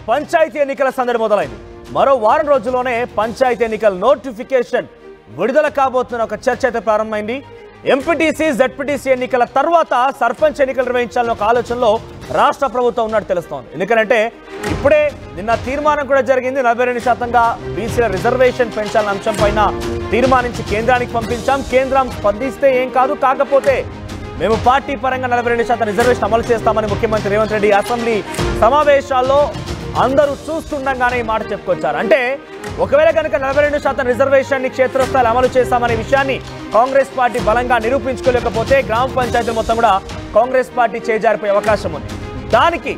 పంచాయతీ ఎన్నికల సందడి మొదలైంది. మరో వారం రోజుల్లోనే పంచాయతీ ఎన్నికల నోటిఫికేషన్ విడుదల కాబోతున్న ఒక చర్చ అయితే ప్రారంభమైంది. ఎంపీటీసీ జెడ్పీటీసీ ఎన్నికల తర్వాత సర్పంచ్ ఎన్నికలు నిర్వహించాలన్న ఒక ఆలోచనలో రాష్ట్ర ప్రభుత్వం ఉన్నట్టు తెలుస్తోంది. ఎందుకంటే ఇప్పుడే నిన్న తీర్మానం కూడా జరిగింది. 42% బీసీల రిజర్వేషన్ పెంచాలన్న అంశం పైన తీర్మానించి కేంద్రానికి పంపించాం. కేంద్రం స్పందిస్తే ఏం కాదు, కాకపోతే మేము పార్టీ పరంగా 42% రిజర్వేషన్ అమలు చేస్తామని ముఖ్యమంత్రి రేవంత్ రెడ్డి అసెంబ్లీ సమావేశాల్లో అందరూ చూస్తుండగానే ఈ మాట చెప్పుకొచ్చారు. అంటే ఒకవేళ కనుక 42% రిజర్వేషన్ని క్షేత్రస్థాయిలో అమలు చేస్తామనే విషయాన్ని కాంగ్రెస్ పార్టీ బలంగా నిరూపించుకోలేకపోతే గ్రామ పంచాయతీలు మొత్తం కూడా కాంగ్రెస్ పార్టీ చేజారిపోయే అవకాశం ఉంది. దానికి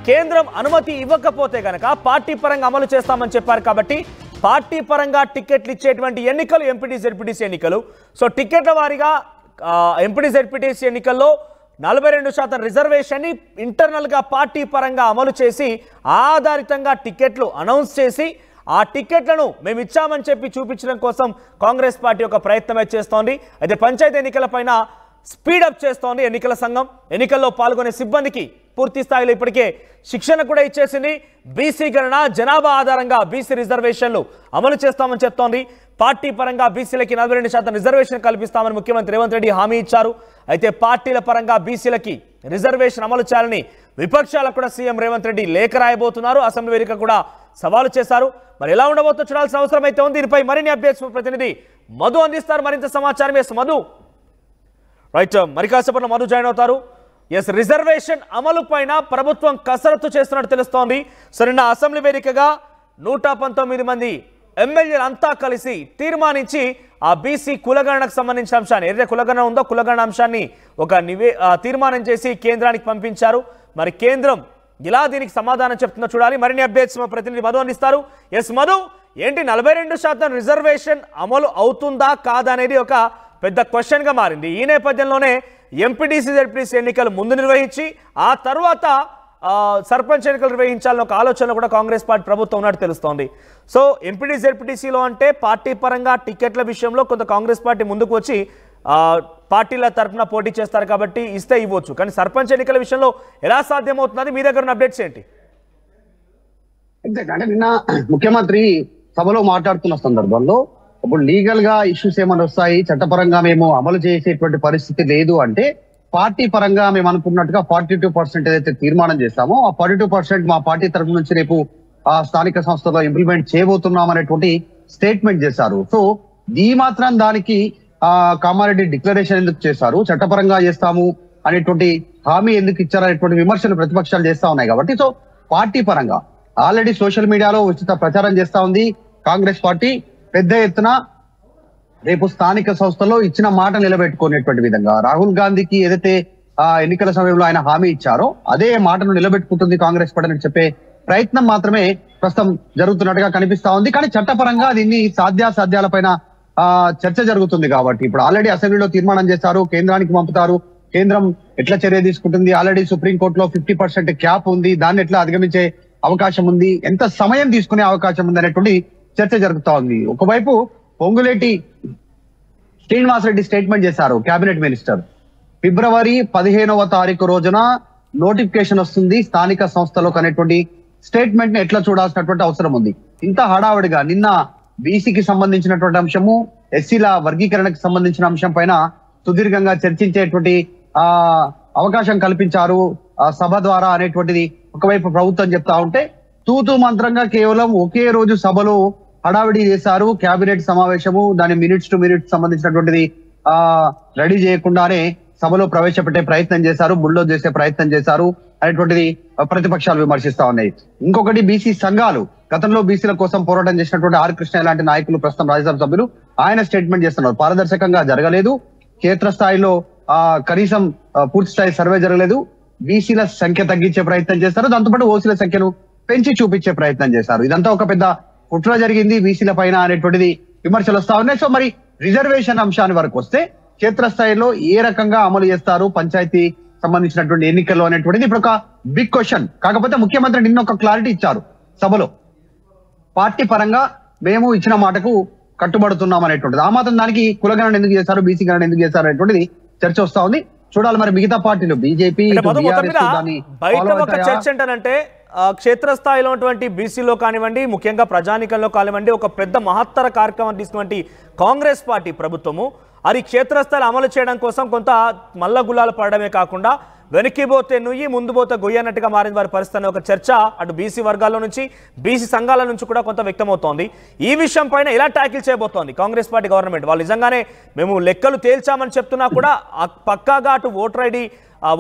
కేంద్రం అనుమతి ఇవ్వకపోతే కనుక పార్టీ పరంగా అమలు చేస్తామని చెప్పారు. కాబట్టి పార్టీ పరంగా టికెట్లు ఇచ్చేటువంటి ఎన్నికలు ఎంపీటీ జెడ్పీటీసీ ఎన్నికలు. సో టికెట్ల వారీగా ఎంపీటీ జెడ్పీటీసీ ఎన్నికల్లో 42% రిజర్వేషన్ని ఇంటర్నల్గా పార్టీ పరంగా అమలు చేసి ఆధారితంగా టికెట్లు అనౌన్స్ చేసి ఆ టికెట్లను మేము ఇచ్చామని చెప్పి చూపించడం కోసం కాంగ్రెస్ పార్టీ ఒక ప్రయత్నమే చేస్తోంది. అయితే పంచాయతీ ఎన్నికలపైన స్పీడప్ చేస్తోంది ఎన్నికల సంఘం. ఎన్నికల్లో పాల్గొనే సిబ్బందికి పూర్తి స్థాయిలో ఇప్పటికే శిక్షణ కూడా ఇచ్చేసింది. బీసీ గణన జనాభా ఆధారంగా బీసీ రిజర్వేషన్లు అమలు చేస్తామని చెప్తోంది. పార్టీ పరంగా బీసీలకి 42% రిజర్వేషన్ కల్పిస్తామని ముఖ్యమంత్రి రేవంత్ రెడ్డి హామీ ఇచ్చారు. అయితే పార్టీల పరంగా బీసీలకి రిజర్వేషన్ అమలు చేయాలని విపక్షాలకు కూడా సీఎం రేవంత్ రెడ్డి లేఖ రాయబోతున్నారు. అసెంబ్లీ వేదిక కూడా సవాలు చేశారు. మరి ఎలా ఉండబోతుందో చూడాల్సిన అవసరం అయితే ఉంది. దీనిపై మరిన్ని అప్డేట్స్ ప్రతినిధి మధు అందిస్తారు. మరింత సమాచారం మధు. రైట్, మరి కాసేపట్లో మధు జాయిన్ అవుతారు. రిజర్వేషన్ అమలు పైన ప్రభుత్వం కసరత్తు చేస్తున్నట్టు తెలుస్తోంది. సో నిన్న అసెంబ్లీ వేదికగా 119 మంది ఎమ్మెల్యేలు అంతా కలిసి తీర్మానించి ఆ బీసీ కులగణనకు సంబంధించిన అంశాన్ని, ఏదైతే కులగణన ఉందో కులగణన అంశాన్ని ఒక తీర్మానం చేసి కేంద్రానికి పంపించారు. మరి కేంద్రం ఇలా దీనికి సమాధానం చెప్తుందో చూడాలి. మరిన్ని అప్డేట్స్ మా ప్రతినిధి మధు అందిస్తారు. మధు, ఏంటి 42% రిజర్వేషన్ అమలు అవుతుందా కాదా అనేది ఒక పెద్ద క్వశ్చన్గా మారింది. ఈ నేపథ్యంలోనే ఎంపీటీసీ జెడ్పీటీసీ ఎన్నికలు ముందు నిర్వహించి ఆ తర్వాత సర్పంచ్ ఎన్నికలు నిర్వహించాలని ఒక ఆలోచనలో కూడా కాంగ్రెస్ పార్టీ ప్రభుత్వం ఉన్నట్టు తెలుస్తోంది. సో ఎంపీటీ జెడ్పీటీసీలో అంటే పార్టీ పరంగా టికెట్ల విషయంలో కొంత కాంగ్రెస్ పార్టీ ముందుకు వచ్చి పార్టీల తరఫున పోటీ చేస్తారు కాబట్టి ఇస్తే ఇవ్వచ్చు. కానీ సర్పంచ్ ఎన్నికల విషయంలో ఎలా సాధ్యమవుతున్నది? మీ దగ్గర ఉన్న అప్డేట్స్ ఏంటి? అంటే నిన్న ముఖ్యమంత్రి సభలో మాట్లాడుతున్న సందర్భంలో ఇప్పుడు లీగల్ గా ఇష్యూస్ ఏమైనా వస్తాయి, చట్టపరంగా మేము అమలు చేసేటువంటి పరిస్థితి లేదు అంటే పార్టీ పరంగా మేము అనుకున్నట్టుగా 42% ఏదైతే తీర్మానం చేస్తామో ఆ 42% మా పార్టీ తరఫు నుంచి రేపు ఆ స్థానిక సంస్థలో ఇంప్లిమెంట్ చేయబోతున్నాం అనేటువంటి స్టేట్మెంట్ చేశారు. సో ఈ మాత్రం దానికి కామారెడ్డి డిక్లరేషన్ ఎందుకు చేశారు, చట్టపరంగా చేస్తాము అనేటువంటి హామీ ఎందుకు ఇచ్చారనేటువంటి విమర్శలు ప్రతిపక్షాలు చేస్తా ఉన్నాయి. కాబట్టి సో పార్టీ పరంగా ఆల్రెడీ సోషల్ మీడియాలో ఉచిత ప్రచారం చేస్తా ఉంది కాంగ్రెస్ పార్టీ. పెద్ద ఎత్తున రేపు స్థానిక సంస్థలో ఇచ్చిన మాట నిలబెట్టుకునేటువంటి విధంగా రాహుల్ గాంధీకి ఏదైతే ఎన్నికల సమయంలో ఆయన హామీ ఇచ్చారో అదే మాటను నిలబెట్టుకుంటుంది కాంగ్రెస్ పార్టీ అని చెప్పే ప్రయత్నం మాత్రమే ప్రస్తుతం జరుగుతున్నట్టుగా కనిపిస్తా ఉంది. కానీ చట్టపరంగా దీన్ని సాధ్యాసాధ్యాలపైన చర్చ జరుగుతుంది. కాబట్టి ఇప్పుడు ఆల్రెడీ అసెంబ్లీలో తీర్మానం చేశారు, కేంద్రానికి పంపుతారు. కేంద్రం ఎట్లా చర్య తీసుకుంటుంది? ఆల్రెడీ సుప్రీంకోర్టులో 50% క్యాప్ ఉంది, దాన్ని ఎట్లా అధిగమించే అవకాశం ఉంది, ఎంత సమయం తీసుకునే అవకాశం ఉంది అనేటువంటి చర్చ జరుగుతా ఉంది. ఒకవైపు పొంగులేటి శ్రీనివాసరెడ్డి స్టేట్మెంట్ చేశారు, కేబినెట్ మినిస్టర్. ఫిబ్రవరి 15వ తారీఖు రోజున నోటిఫికేషన్ వస్తుంది స్థానిక సంస్థలో అనేటువంటి స్టేట్మెంట్ ని ఎట్లా చూడాల్సినటువంటి అవసరం ఉంది. ఇంత హడావుడిగా నిన్న బీసీకి సంబంధించినటువంటి అంశము, ఎస్సీల వర్గీకరణకు సంబంధించిన అంశం పైన సుదీర్ఘంగా చర్చించేటువంటి అవకాశం కల్పించారు సభ ద్వారా అనేటువంటిది ఒకవైపు ప్రభుత్వం చెప్తా ఉంటే, తూతూ మంత్రంగా కేవలం ఒకే రోజు సభలో హడావిడి చేశారు. కేబినెట్ సమావేశము దాని మినిట్స్ టు మినిట్స్ సంబంధించినటువంటిది రెడీ చేయకుండానే సభలో ప్రవేశపెట్టే ప్రయత్నం చేశారు, బుల్డోజ్ చేసే ప్రయత్నం చేశారు అనేటువంటిది ప్రతిపక్షాలు విమర్శిస్తా ఉన్నాయి. ఇంకొకటి బీసీ సంఘాలు, గతంలో బీసీల కోసం పోరాటం చేసినటువంటి ఆర్ కృష్ణ లాంటి నాయకులు ప్రస్తుతం రాజ్యసభ సభ్యులు ఆయన స్టేట్మెంట్ చేస్తున్నారు, పారదర్శకంగా జరగలేదు, క్షేత్రస్థాయిలో కనీసం పూర్తి స్థాయి సర్వే జరగలేదు, బీసీల సంఖ్య తగ్గించే ప్రయత్నం చేస్తారు, దాంతోపాటు ఓసీల సంఖ్యను పెంచి చూపించే ప్రయత్నం చేశారు. ఇదంతా ఒక పెద్ద కుట్ర జరిగింది బీసీల పైన అనేటువంటిది విమర్శలు వస్తా ఉన్నాయి. సో మరి రిజర్వేషన్ అంశాన్ని వరకు వస్తే క్షేత్రస్థాయిలో ఏ రకంగా అమలు చేస్తారు పంచాయతీ సంబంధించినటువంటి ఎన్నికల్లో అనేటువంటిది ఇప్పుడు ఒక బిగ్ క్వశ్చన్. కాకపోతే ముఖ్యమంత్రి నిన్న ఒక క్లారిటీ ఇచ్చారు సభలో, పార్టీ పరంగా మేము ఇచ్చిన మాటకు కట్టుబడుతున్నాం అనేటువంటిది. ఆ మాత్రం దానికి కులగణన ఎందుకు చేశారు, బీసీ గణన ఎందుకు చేశారు అనేటువంటిది చర్చ వస్తా ఉంది. చూడాలి మరి మిగతా పార్టీలు బీజేపీ బయట ఒక చర్చ ఏంటంటే క్షేత్రస్థాయిలో ఉన్నటువంటి బీసీలో కానివ్వండి, ముఖ్యంగా ప్రజానికంలో కానివ్వండి, ఒక పెద్ద మహత్తర కార్యక్రమం తీసుకున్నటువంటి కాంగ్రెస్ పార్టీ ప్రభుత్వము అది క్షేత్రస్థాయిలో అమలు చేయడం కోసం కొంత మల్ల గుల్లాలు పడడమే కాకుండా వెనక్కి పోతే నుయ్యి ముందు పోతే గొయ్యి అన్నట్టుగా మారిన వారి పరిస్థితి అనే ఒక చర్చ అటు బీసీ వర్గాల్లో నుంచి బీసీ సంఘాల నుంచి కూడా కొంత వ్యక్తమవుతోంది. ఈ విషయం పైన ఎలా ట్యాకిల్ చేయబోతోంది కాంగ్రెస్ పార్టీ గవర్నమెంట్? వాళ్ళు నిజంగానే మేము లెక్కలు తేల్చామని చెప్తున్నా కూడా పక్కాగా అటు ఓటర్ ఐడి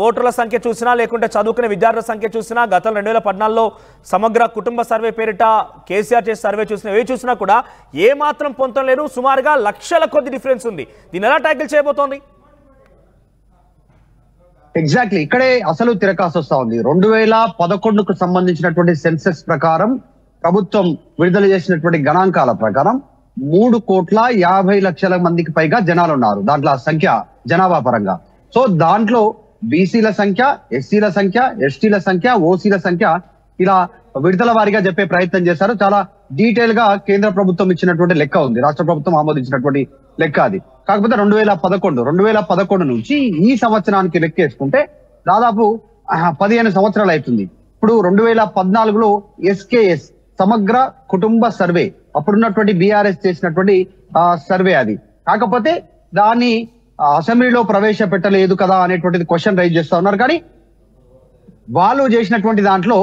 ఓటర్ల సంఖ్య చూసినా లేకుంటే చదువుకునే విద్యార్థుల సంఖ్య చూసినా గతంలో 2014లో సమగ్ర కుటుంబ సర్వే పేరిట కేసీఆర్ చేసే సర్వే చూసినా ఏ చూసినా కూడా ఏ మాత్రం పొంతం లేదు. సుమారుగా లక్షల కొద్ది డిఫరెన్స్ ఉంది. దీన్ని ఎలా ట్యాకిల్ చేయబోతోంది? ఎగ్జాక్ట్లీ ఇక్కడే అసలు తిరకాసు వస్తా ఉంది. 2011కు సంబంధించినటువంటి సెన్సెస్ ప్రకారం ప్రభుత్వం విడుదల చేసినటువంటి గణాంకాల ప్రకారం 3,50,00,000 మందికి పైగా జనాలు ఉన్నారు. దాంట్లో సంఖ్య జనాభా పరంగా. సో దాంట్లో బీసీల సంఖ్య, ఎస్సీల సంఖ్య, ఎస్టీల సంఖ్య, ఓసీల సంఖ్య ఇలా విడతల వారీగా చెప్పే ప్రయత్నం చేశారు. చాలా డీటెయిల్ గా కేంద్ర ప్రభుత్వం ఇచ్చినటువంటి లెక్క ఉంది, రాష్ట్ర ప్రభుత్వం ఆమోదించినటువంటి లెక్క అది. కాకపోతే 2011 నుంచి ఈ సంవత్సరానికి లెక్క వేసుకుంటే దాదాపు 15 సంవత్సరాలు అవుతుంది. ఇప్పుడు 2014లో ఎస్కేఎస్ సమగ్ర కుటుంబ సర్వే అప్పుడున్నటువంటి బీఆర్ఎస్ చేసినటువంటి సర్వే అది. కాకపోతే దాన్ని అసెంబ్లీలో ప్రవేశపెట్టలేదు కదా అనేటువంటిది క్వశ్చన్ రైజ్ చేస్తా ఉన్నారు. కానీ వాళ్ళు చేసినటువంటి దాంట్లో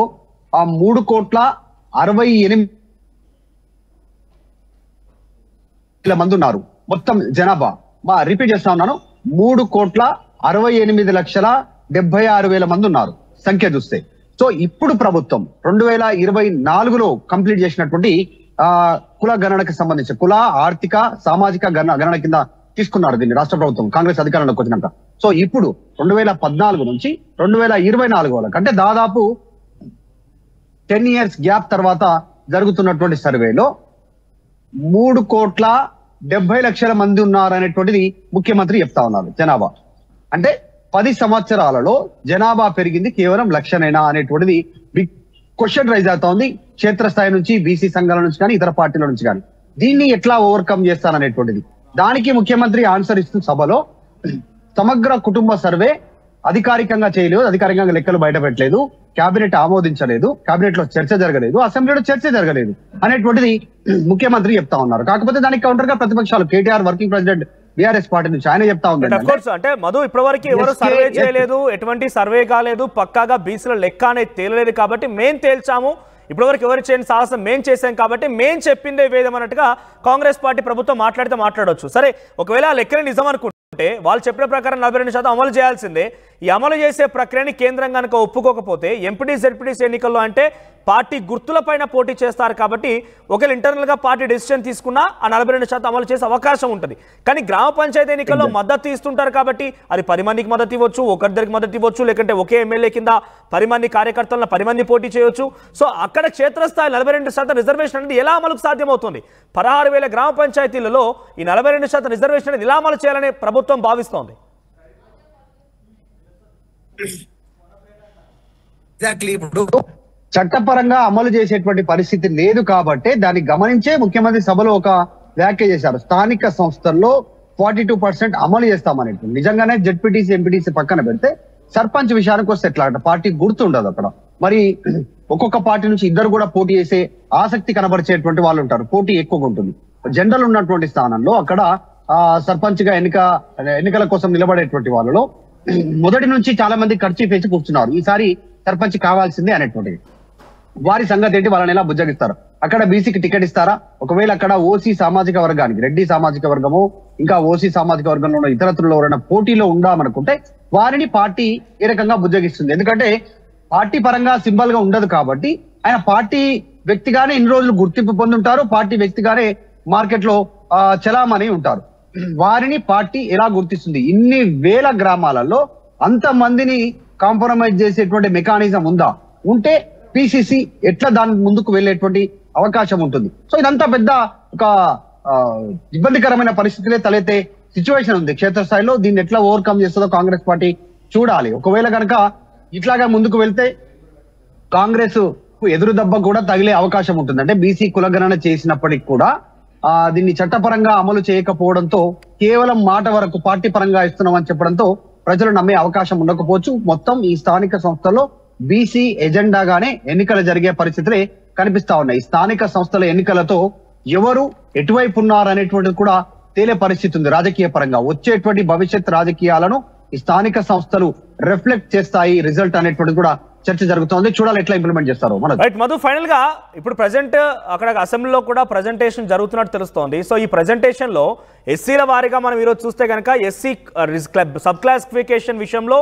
3,68,00,000 మంది ఉన్నారు మొత్తం జనాభా. రిపీట్ చేస్తా ఉన్నాను, 3,68,76,000 మంది ఉన్నారు సంఖ్య చూస్తే. సో ఇప్పుడు ప్రభుత్వం 2024లో కంప్లీట్ చేసినటువంటి కుల గణనకు సంబంధించి కుల ఆర్థిక సామాజిక గణన కింద తీసుకున్నారు దీన్ని రాష్ట్ర ప్రభుత్వం కాంగ్రెస్ అధికారంలోకి వచ్చినాక. సో ఇప్పుడు 2014 నుంచి 2024 వరకు అంటే దాదాపు 10 years గ్యాప్ తర్వాత జరుగుతున్నటువంటి సర్వేలో 3,70,00,000 మంది ఉన్నారు అనేటువంటిది ముఖ్యమంత్రి చెప్తా ఉన్నారు జనాభా. అంటే 10 సంవత్సరాలలో జనాభా పెరిగింది కేవలం 1,00,000 అనేటువంటిది బిగ్ క్వశ్చన్ రైజ్ అవుతా ఉంది క్షేత్రస్థాయి నుంచి, బీసీ సంఘాల నుంచి కానీ ఇతర పార్టీల నుంచి కానీ. దీన్ని ఎట్లా ఓవర్కమ్ చేస్తారనేటువంటిది దానికి ముఖ్యమంత్రి ఆన్సర్ ఇస్తూ సభలో సమగ్ర కుటుంబ సర్వే అధికారికంగా చేయలేదు, అధికారికంగా లెక్కలు బయట పెట్టలేదు, కేబినెట్ ఆమోదించలేదు, కేబినెట్ లో చర్చ జరగలేదు, అసెంబ్లీలో చర్చ జరగలేదు అనేటువంటిది ముఖ్యమంత్రి చెప్తా ఉన్నారు. కాకపోతే దానికి కౌంటర్ గా ప్రతిపక్షాలు KTR working president BRS party నుంచి ఆయన చెప్తా ఉన్నారు. అంటే మధు ఇప్పటివరకు ఎవరు సర్వే చేయలేదు, ఎటువంటి సర్వే కాలేదు, పక్కాగా బీసీల లెక్క అనేది తేలలేదు కాబట్టి మేం తేల్చాము, ఇప్పటివరకు ఎవరు చేయని సాహసం మేం చేశాం కాబట్టి మేం చెప్పిందే వేదం అన్నట్టుగా కాంగ్రెస్ పార్టీ ప్రభుత్వం మాట్లాడితే మాట్లాడవచ్చు. సరే, ఒకవేళ ఆ లెక్కని నిజం అనుకుంటే వాళ్ళు చెప్పిన ప్రకారం 42% అమలు చేయాల్సిందే. ఈ అమలు చేసే ప్రక్రియని కేంద్రం కనుక ఒప్పుకోకపోతే ఎంపీటీ జెడ్పీటీసీ ఎన్నికల్లో అంటే పార్టీ గుర్తులపైన పోటీ చేస్తారు కాబట్టి ఒకవేళ ఇంటర్నల్ గా పార్టీ డెసిషన్ తీసుకున్నా ఆ 42% అమలు చేసే అవకాశం ఉంటుంది. కానీ గ్రామ పంచాయతీ ఎన్నికల్లో మద్దతు ఇస్తుంటారు కాబట్టి అది 10 మందికి మద్దతు ఇవ్వచ్చు, ఒకరిద్దరికి మద్దతు ఇవ్వచ్చు, లేకంటే ఒకే ఎమ్మెల్యే కింద 10 మంది కార్యకర్తలను 10 మంది పోటీ చేయొచ్చు. సో అక్కడ క్షేత్రస్థాయి 42% రిజర్వేషన్ అనేది ఎలా అమలుకు సాధ్యమవుతుంది? 16,000 గ్రామ పంచాయతీలలో ఈ 42% రిజర్వేషన్ అనేది ఎలా అమలు చేయాలని ప్రభుత్వం భావిస్తోంది? ఇప్పుడు చట్టపరంగా అమలు చేసేటువంటి పరిస్థితి లేదు కాబట్టి దాన్ని గమనించే ముఖ్యమంత్రి సభలో ఒక వ్యాఖ్య చేశారు. స్థానిక సంస్థల్లో 42% అమలు చేస్తామని. నిజంగానే జెడ్పీటీసీ ఎంపీటీసీ పక్కన పెడితే సర్పంచ్ విషయానికి వస్తే ఎట్లా అంటే పార్టీ గుర్తుండదు అక్కడ. మరి ఒక్కొక్క పార్టీ నుంచి ఇద్దరు కూడా పోటీ చేసే ఆసక్తి కనబరిచేటువంటి వాళ్ళు ఉంటారు, పోటీ ఎక్కువగా ఉంటుంది. జనరల్ ఉన్నటువంటి స్థానంలో అక్కడ సర్పంచ్ గా ఎన్నికల కోసం నిలబడేటువంటి వాళ్ళలో మొదటి నుంచి చాలా మంది ఖర్చు వేసి కూర్చున్నారు, ఈసారి సర్పంచ్ కావాల్సిందే అనేటువంటిది. వారి సంగతి ఏంటి, వాళ్ళని ఎలా బుజ్జగిస్తారు? అక్కడ బీసీకి టికెట్ ఇస్తారా? ఒకవేళ అక్కడ ఓసీ సామాజిక వర్గానికి, రెడ్డి సామాజిక వర్గము ఇంకా ఓసీ సామాజిక వర్గంలో ఉన్న ఇతరత్రుల్లో ఎవరైనా పోటీలో ఉండామనుకుంటే వారిని పార్టీ ఏ రకంగా బుజ్జగిస్తుంది? ఎందుకంటే పార్టీ పరంగా సింబల్ గా ఉండదు కాబట్టి ఆయన పార్టీ వ్యక్తిగానే ఇన్ని రోజులు గుర్తింపు పొందుంటారు, పార్టీ వ్యక్తిగానే మార్కెట్ లో చలామణి ఉంటారు. వారిని పార్టీ ఎలా గుర్తిస్తుంది? ఇన్ని వేల గ్రామాలలో అంత మందిని కాంప్రమైజ్ చేసేటువంటి మెకానిజం ఉందా? ఉంటే పిసిసి ఎట్లా దాని ముందుకు వెళ్ళేటువంటి అవకాశం ఉంటుంది. సో ఇదంతా పెద్ద ఒక ఇబ్బందికరమైన పరిస్థితులే తలెత్తే సిచ్యువేషన్ ఉంది క్షేత్రస్థాయిలో. దీన్ని ఎట్లా ఓవర్కమ్ చేస్తుందో కాంగ్రెస్ పార్టీ చూడాలి. ఒకవేళ కనుక ఇట్లాగా ముందుకు వెళ్తే కాంగ్రెస్ ఎదురు దెబ్బ కూడా తగిలే అవకాశం ఉంటుంది. అంటే బీసీ కులగణన చేసినప్పటికి కూడా దీన్ని చట్టపరంగా అమలు చేయకపోవడంతో కేవలం మాట వరకు పార్టీ పరంగా ఇస్తున్నామని చెప్పడంతో ప్రజలు నమ్మే అవకాశం ఉండకపోవచ్చు. మొత్తం ఈ స్థానిక సంస్థల్లో బీసీ ఎజెండాగానే ఎన్నికలు జరిగే పరిస్థితులే కనిపిస్తా ఉన్నాయి. స్థానిక సంస్థల ఎన్నికలతో ఎవరు ఎటువైపు ఉన్నారనేటువంటిది కూడా తేలే పరిస్థితి ఉంది. రాజకీయ పరంగా వచ్చేటువంటి భవిష్యత్ రాజకీయాలను ఈ స్థానిక సంస్థలు రిఫ్లెక్ట్ చేస్తాయి రిజల్ట్ అనేటువంటిది కూడా చర్చ జరుగుతోంది. చూడాలి ఎట్లా ఇంప్లిమెంట్ చేస్తారు. రైట్ మధు, ఫైనల్ గా ఇప్పుడు ప్రెసెంట్ అక్కడ అసెంబ్లీలో కూడా ప్రెజెంటేషన్ జరుగుతున్నట్టు తెలుస్తోంది. సో ఈ ప్రెజెంటేషన్ లో ఎస్సీల వారీగా మనం ఈరోజు చూస్తే కనుక ఎస్సీ సబ్ క్లాసిఫికేషన్ విషయంలో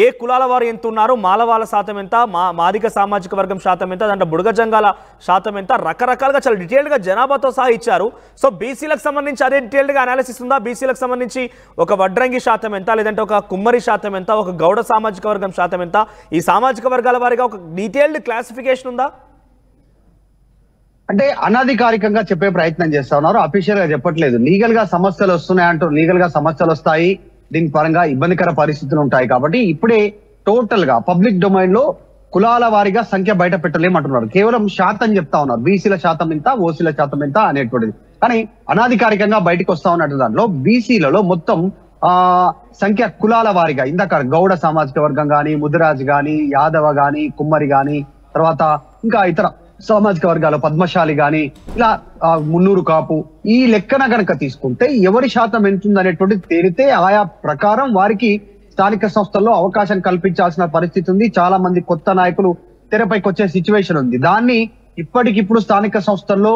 ఏ కులాల వారు ఎంత ఉన్నారు, మాలవాళ్ళ శాతం ఎంత, మాదిగ సామాజిక వర్గం శాతం ఎంత, దాంట్లో బుడగ జంగాల శాతం ఎంత, రకరకాలుగా చాలా డీటెయిల్డ్గా జనాభాతో సహా ఇచ్చారు. సో బీసీలకు సంబంధించి అదే డీటెయిల్డ్గా అనాలిసిస్ ఉందా? బీసీలకు సంబంధించి ఒక వడ్రంగి శాతం ఎంత, లేదంటే ఒక కుమ్మరి శాతం ఎంత, ఒక గౌడ సామాజిక వర్గం శాతం ఎంత, ఈ సామాజిక వర్గాల వారిగా ఒక డీటెయిల్డ్ క్లాసిఫికేషన్ ఉందా? అంటే అనధికారికంగా చెప్పే ప్రయత్నం చేస్తా ఉన్నారు, అఫీషియల్ గా చెప్పట్లేదు. లీగల్ గా సమస్యలు వస్తున్నాయంటూ లీగల్ గా సమస్యలు వస్తాయి, దీని పరంగా ఇబ్బందికర పరిస్థితులు ఉంటాయి. కాబట్టి ఇప్పుడే టోటల్ గా పబ్లిక్ డొమైన్ లో కులాల వారీగా సంఖ్య బయట పెట్టలేమంటున్నారు. కేవలం శాతం చెప్తా ఉన్నారు, బీసీల శాతం ఎంత, ఓసీల శాతం ఎంత అనేటువంటిది. కానీ అనధికారికంగా బయటకు వస్తా ఉన్నట్టు దాంట్లో బీసీలలో మొత్తం సంఖ్య కులాల వారీగా ఇందాక గౌడ సామాజిక వర్గం గాని, ముదిరాజ్ గాని, యాదవ గాని, కుమ్మరి గాని, తర్వాత ఇంకా ఇతర సామాజిక వర్గాలు పద్మశాలి గాని, ఇలా మున్నూరు కాపు, ఈ లెక్కన గనక తీసుకుంటే ఎవరి శాతం ఎంతుంది అనేటువంటిది తేలితే ఆయా ప్రకారం వారికి స్థానిక సంస్థల్లో అవకాశం కల్పించాల్సిన పరిస్థితి ఉంది. చాలా మంది కొత్త నాయకులు తెరపైకి వచ్చే సిచ్యువేషన్ ఉంది. దాన్ని ఇప్పటికిప్పుడు స్థానిక సంస్థల్లో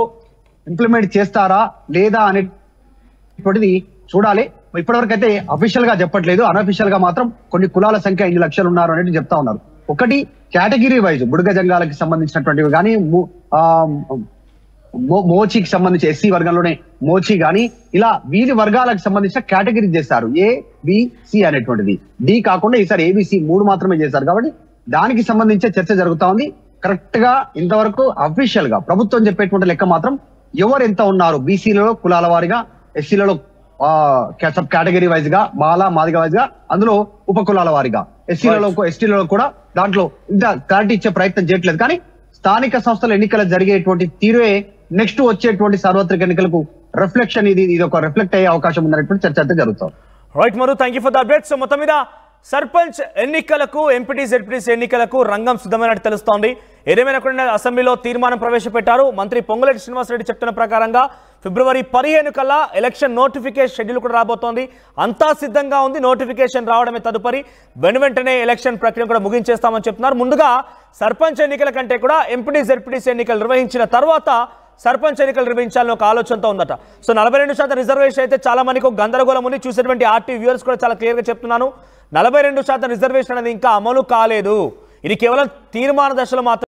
ఇంప్లిమెంట్ చేస్తారా లేదా అనేటువంటిది చూడాలి. ఇప్పటివరకు అయితే అఫీషియల్ గా చెప్పట్లేదు, అన్అఫీషియల్ గా మాత్రం కొన్ని కులాల సంఖ్య 8 లక్షలు ఉన్నారు అనేది చెప్తా ఉన్నారు. ఒకటి కేటగిరీ వైజ్ బుడగ జంగాలకి సంబంధించినటువంటివి కానీ, మోచికి సంబంధించి ఎస్సీ వర్గంలోనే మోచి గాని, ఇలా వీరి వర్గాలకు సంబంధించిన కేటగిరీ చేశారు, ఏ బి సి అనేటువంటిది. డి కాకుండా ఈసారి ఏబిసి 3 మాత్రమే చేశారు. కాబట్టి దానికి సంబంధించే చర్చ జరుగుతా ఉంది. కరెక్ట్ గా ఇంతవరకు అఫీషియల్ గా ప్రభుత్వం చెప్పేటువంటి లెక్క మాత్రం ఎవరు ఎంత ఉన్నారు బీసీలలో కులాల వారిగా, ఎస్సీలలో సబ్ కేటగిరీ వైజ్ గా, మాదిగ వైజ్ గా, అందులో ఉపకులాల వారిగా, ఎస్టీలలో కూడా దాంట్లో ఇంత క్లారిటీ ఇచ్చే ప్రయత్నం చేయట్లేదు. కానీ స్థానిక సంస్థల ఎన్నికలు జరిగేటువంటి తీరే నెక్స్ట్ వచ్చేటువంటి సార్వత్రిక ఎన్నికలకు రిఫ్లెక్షన్, ఇది ఒక రిఫ్లెక్ట్ అయ్యే అవకాశం ఉందనేటువంటి చర్చ అయితే జరుగుతుంది. రైట్ మరు, thank you for the update. So మొత్తం మీద సర్పంచ్ ఎన్నికలకు, ఎంపీటీ జెడ్పీటీసీ ఎన్నికలకు రంగం సిద్ధమైనట్టు తెలుస్తోంది. ఏదేమైనా కూడా అసెంబ్లీలో తీర్మానం ప్రవేశపెట్టారు. మంత్రి పొంగులేటి శ్రీనివాసరెడ్డి చెప్తున్న ప్రకారంగా ఫిబ్రవరి 15 కల్లా ఎలక్షన్ నోటిఫికేషన్ షెడ్యూల్ కూడా రాబోతోంది. అంతా సిద్ధంగా ఉంది. నోటిఫికేషన్ రావడమే తదుపరి. వెంటనే ఎలక్షన్ ప్రక్రియ కూడా ముగించేస్తామని చెప్తున్నారు. ముందుగా సర్పంచ్ ఎన్నికల కంటే కూడా ఎంపీటీ జెడ్పీటీసీ ఎన్నికలు నిర్వహించిన తర్వాత సర్పంచ్ ఎన్నికలు నిర్వహించాలని ఒక ఆలోచనతో ఉందట. సో 42% రిజర్వేషన్ అయితే చాలా మందికి ఒక గందరగోళం ఉంది. చూసేటువంటి ఆర్టీవీ వ్యూవర్స్ కూడా చాలా క్లియర్గా చెప్తున్నాను, 42% రిజర్వేషన్ అనేది ఇంకా అమలు కాలేదు. ఇది కేవలం తీర్మాన దశలో మాత్రం